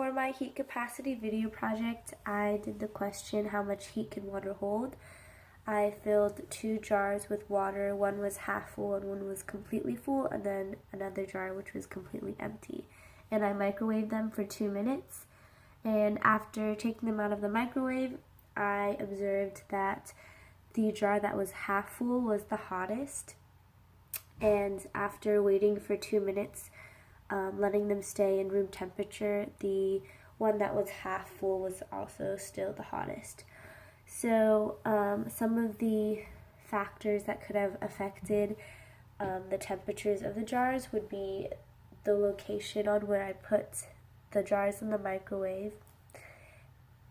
for my heat capacity video project, I did the question, how much heat can water hold? I filled 2 jars with water. One was half full and one was completely full, and then another jar which was completely empty. And I microwaved them for 2 minutes. And after taking them out of the microwave, I observed that the jar that was half full was the hottest. And after waiting for 2 minutes, letting them stay in room temperature, the one that was half full was also still the hottest. So some of the factors that could have affected the temperatures of the jars would be the location on where I put the jars in the microwave.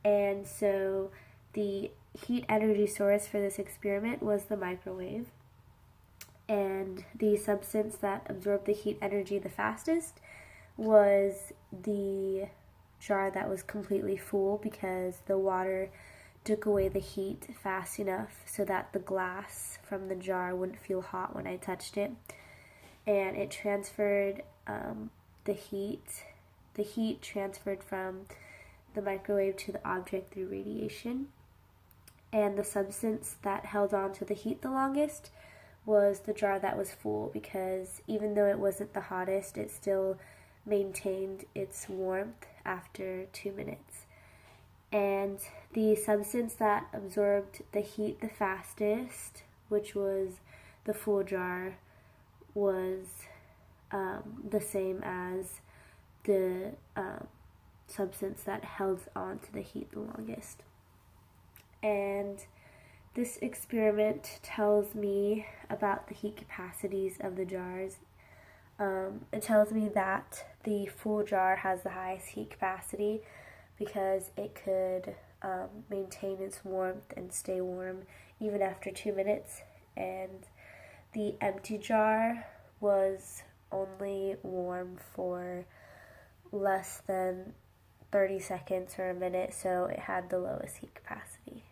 And so the heat energy source for this experiment was the microwave. And the substance that absorbed the heat energy the fastest was the jar that was completely full, because the water took away the heat fast enough so that the glass from the jar wouldn't feel hot when I touched it. And it transferred the heat transferred from the microwave to the object through radiation. And the substance that held on to the heat the longest was the jar that was full, because even though it wasn't the hottest, it still maintained its warmth after 2 minutes. And the substance that absorbed the heat the fastest, which was the full jar, was the same as the substance that held on to the heat the longest. And this experiment tells me about the heat capacities of the jars. It tells me that the full jar has the highest heat capacity because it could maintain its warmth and stay warm even after 2 minutes. And the empty jar was only warm for less than 30 seconds or a minute, so it had the lowest heat capacity.